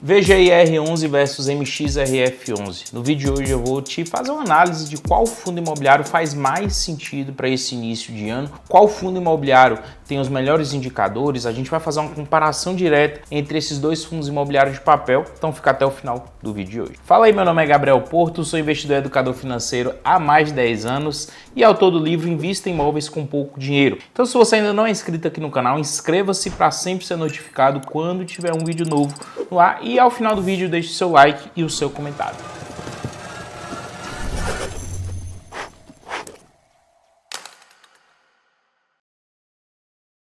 VGIR11 versus MXRF11. No vídeo de hoje eu vou te fazer uma análise de qual fundo imobiliário faz mais sentido para esse início de ano, qual fundo imobiliário tem os melhores indicadores. A gente vai fazer uma comparação direta entre esses dois fundos imobiliários de papel, então fica até o final do vídeo de hoje. Fala aí, meu nome é Gabriel Porto, sou investidor e educador financeiro há mais de 10 anos e autor do livro Invista em Imóveis com Pouco Dinheiro. Então, se você ainda não é inscrito aqui no canal, inscreva-se para sempre ser notificado quando tiver um vídeo novo no ar e ao final do vídeo deixe seu like e o seu comentário.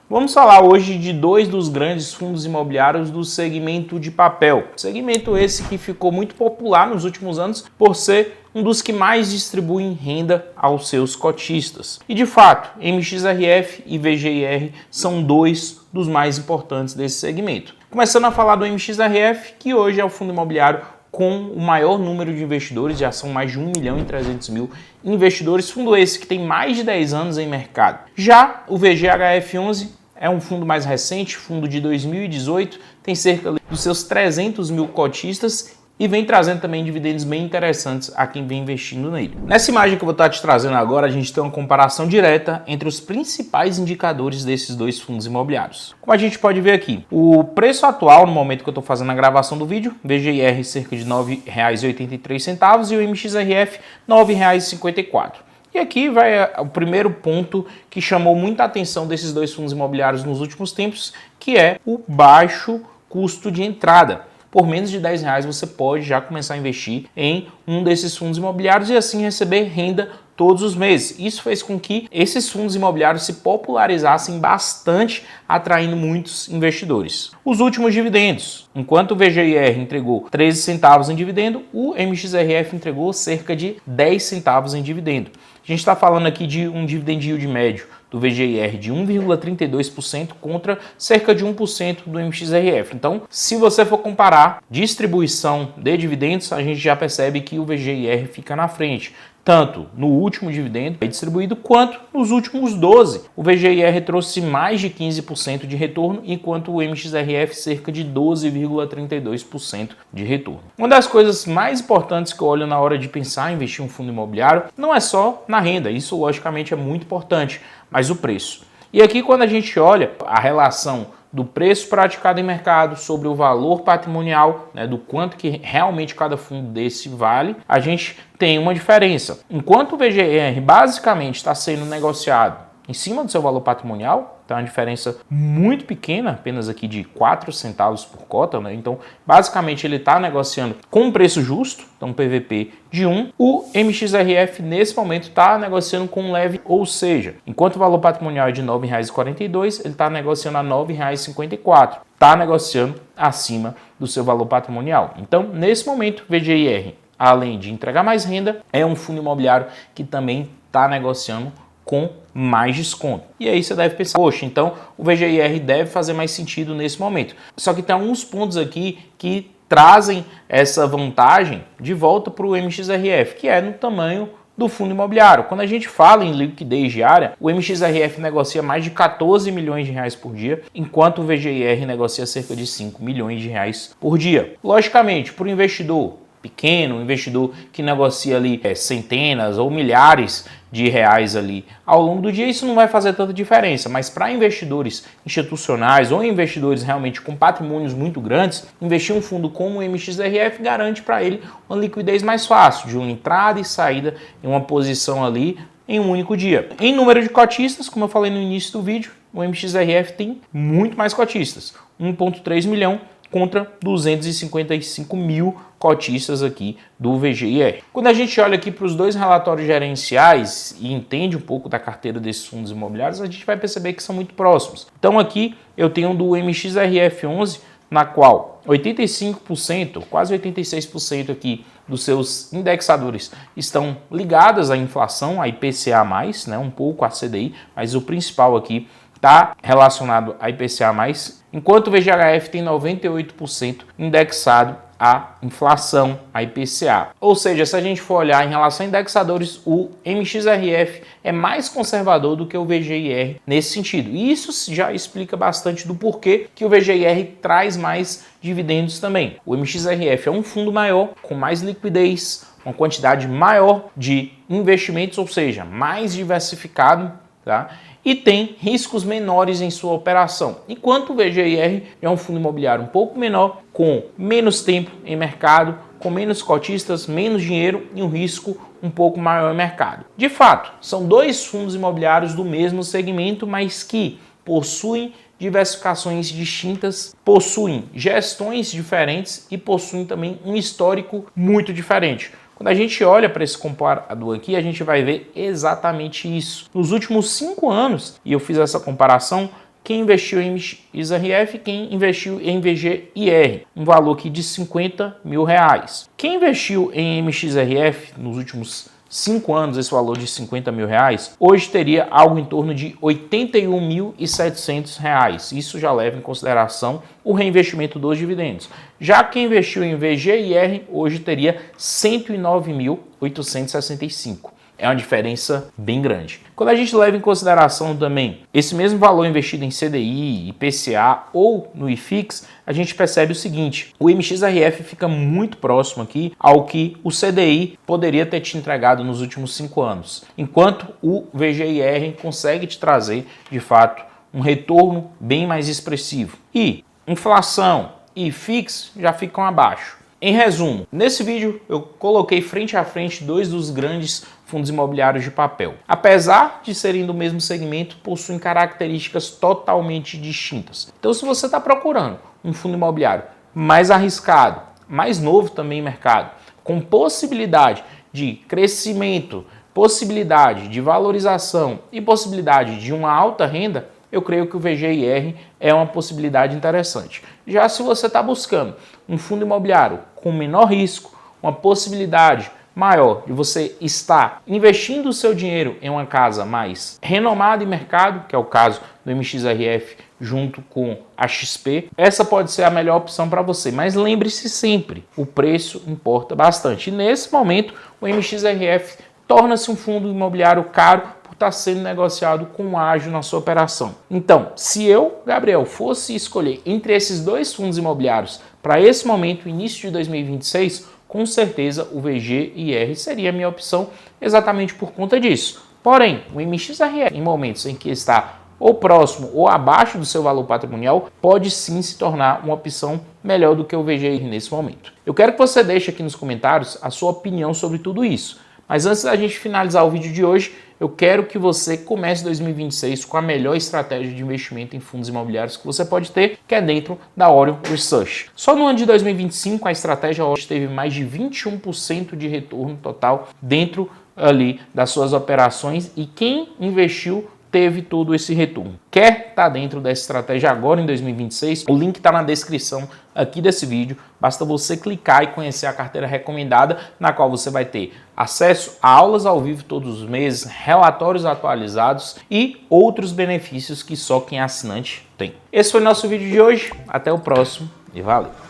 Vamos falar hoje de dois dos grandes fundos imobiliários do segmento de papel. Segmento esse que ficou muito popular nos últimos anos por ser um dos que mais distribuem renda aos seus cotistas. E de fato, MXRF e VGIR são dois dos mais importantes desse segmento. Começando a falar do MXRF, que hoje é o fundo imobiliário com o maior número de investidores, já são mais de 1.300.000 investidores, fundo esse que tem mais de 10 anos em mercado. Já o VGHF11 é um fundo mais recente, fundo de 2018, tem cerca dos seus 300.000 cotistas e vem trazendo também dividendos bem interessantes a quem vem investindo nele. Nessa imagem que eu vou estar te trazendo agora, a gente tem uma comparação direta entre os principais indicadores desses dois fundos imobiliários. Como a gente pode ver aqui, o preço atual, no momento que eu estou fazendo a gravação do vídeo, VGIR cerca de R$ 9,83 e o MXRF R$ 9,54. E aqui vai o primeiro ponto que chamou muita atenção desses dois fundos imobiliários nos últimos tempos, que é o baixo custo de entrada. Por menos de R$10 você pode já começar a investir em um desses fundos imobiliários e assim receber renda todos os meses. Isso fez com que esses fundos imobiliários se popularizassem bastante, atraindo muitos investidores. Os últimos dividendos. Enquanto o VGIR entregou 13 centavos em dividendo, o MXRF entregou cerca de 10 centavos em dividendo. A gente está falando aqui de um dividend yield médio do VGIR de 1,32% contra cerca de 1% do MXRF. Então, se você for comparar distribuição de dividendos, a gente já percebe que o VGIR fica na frente, tanto no último dividendo distribuído quanto nos últimos 12. O VGIR trouxe mais de 15% de retorno, enquanto o MXRF cerca de 12,32% de retorno. Uma das coisas mais importantes que eu olho na hora de pensar em investir em um fundo imobiliário não é só na renda, isso logicamente é muito importante, mas o preço. E aqui quando a gente olha a relação do preço praticado em mercado sobre o valor patrimonial, do quanto que realmente cada fundo desse vale, a gente tem uma diferença. Enquanto o VGIR basicamente está sendo negociado em cima do seu valor patrimonial, tá uma diferença muito pequena, apenas aqui de 4 centavos por cota, Então, basicamente ele está negociando com um preço justo, então PVP de 1. O MXRF nesse momento está negociando com um leve, ou seja, enquanto o valor patrimonial é de R$ 9,42, ele está negociando a R$ 9,54. Está negociando acima do seu valor patrimonial. Então, nesse momento, VGIR, além de entregar mais renda, é um fundo imobiliário que também está negociando com mais desconto. E aí você deve pensar, poxa, então o VGIR deve fazer mais sentido nesse momento. Só que tem alguns pontos aqui que trazem essa vantagem de volta para o MXRF, que é no tamanho do fundo imobiliário. Quando a gente fala em liquidez diária, o MXRF negocia mais de 14 milhões de reais por dia, enquanto o VGIR negocia cerca de 5 milhões de reais por dia. Logicamente, para o investidor pequeno, um investidor que negocia ali centenas ou milhares de reais ali ao longo do dia, isso não vai fazer tanta diferença, mas para investidores institucionais ou investidores realmente com patrimônios muito grandes, investir um fundo como o MXRF garante para ele uma liquidez mais fácil, de uma entrada e saída em uma posição ali em um único dia. Em número de cotistas, como eu falei no início do vídeo, o MXRF tem muito mais cotistas, 1,3 milhão contra 255 mil cotistas aqui do VGIR. Quando a gente olha aqui para os dois relatórios gerenciais e entende um pouco da carteira desses fundos imobiliários, a gente vai perceber que são muito próximos. Então aqui eu tenho do MXRF11, na qual 85%, quase 86% aqui dos seus indexadores estão ligadas à inflação, à IPCA+, um pouco à CDI, mas o principal aqui está relacionado a IPCA+, enquanto o VGHF tem 98% indexado a inflação, a IPCA. Ou seja, se a gente for olhar em relação a indexadores, o MXRF é mais conservador do que o VGIR nesse sentido. E isso já explica bastante do porquê que o VGIR traz mais dividendos também. O MXRF é um fundo maior, com mais liquidez, uma quantidade maior de investimentos, ou seja, mais diversificado, tá? E tem riscos menores em sua operação, enquanto o VGIR é um fundo imobiliário um pouco menor, com menos tempo em mercado, com menos cotistas, menos dinheiro e um risco um pouco maior em mercado. De fato, são dois fundos imobiliários do mesmo segmento, mas que possuem diversificações distintas, possuem gestões diferentes e possuem também um histórico muito diferente. Quando a gente olha para esse comparador aqui, a gente vai ver exatamente isso. Nos últimos 5 anos, e eu fiz essa comparação, quem investiu em MXRF, quem investiu em VGIR, um valor aqui de R$50 mil. Quem investiu em MXRF nos últimos 5 anos, esse valor de R$50 mil, hoje teria algo em torno de R$81.700. Isso já leva em consideração o reinvestimento dos dividendos. Já quem investiu em VGIR hoje teria R$109.865. É uma diferença bem grande. Quando a gente leva em consideração também esse mesmo valor investido em CDI, IPCA ou no IFIX, a gente percebe o seguinte: o MXRF fica muito próximo aqui ao que o CDI poderia ter te entregado nos últimos 5 anos, enquanto o VGIR consegue te trazer, de fato, um retorno bem mais expressivo. E inflação e IFIX já ficam abaixo. Em resumo, nesse vídeo eu coloquei frente a frente dois dos grandes fundos imobiliários de papel. Apesar de serem do mesmo segmento, possuem características totalmente distintas. Então, se você está procurando um fundo imobiliário mais arriscado, mais novo também em mercado, com possibilidade de crescimento, possibilidade de valorização e possibilidade de uma alta renda, eu creio que o VGIR é uma possibilidade interessante. Já se você está buscando um fundo imobiliário com menor risco, uma possibilidade maior de você estar investindo o seu dinheiro em uma casa mais renomada em mercado, que é o caso do MXRF junto com a XP, essa pode ser a melhor opção para você. Mas lembre-se sempre, o preço importa bastante. E nesse momento, o MXRF torna-se um fundo imobiliário caro por estar sendo negociado com ágio na sua operação. Então, se eu, Gabriel, fosse escolher entre esses dois fundos imobiliários para esse momento, início de 2026, com certeza o VGIR seria a minha opção exatamente por conta disso. Porém, o MXRF, em momentos em que está ou próximo ou abaixo do seu valor patrimonial, pode sim se tornar uma opção melhor do que o VGIR nesse momento. Eu quero que você deixe aqui nos comentários a sua opinião sobre tudo isso. Mas antes da gente finalizar o vídeo de hoje, eu quero que você comece 2026 com a melhor estratégia de investimento em fundos imobiliários que você pode ter, que é dentro da Orion Research. Só no ano de 2025, a estratégia Orion teve mais de 21% de retorno total dentro ali das suas operações, e quem investiu teve todo esse retorno. Quer estar dentro dessa estratégia agora em 2026? O link está na descrição aqui desse vídeo. Basta você clicar e conhecer a carteira recomendada, na qual você vai ter acesso a aulas ao vivo todos os meses, relatórios atualizados e outros benefícios que só quem é assinante tem. Esse foi o nosso vídeo de hoje. Até o próximo e valeu!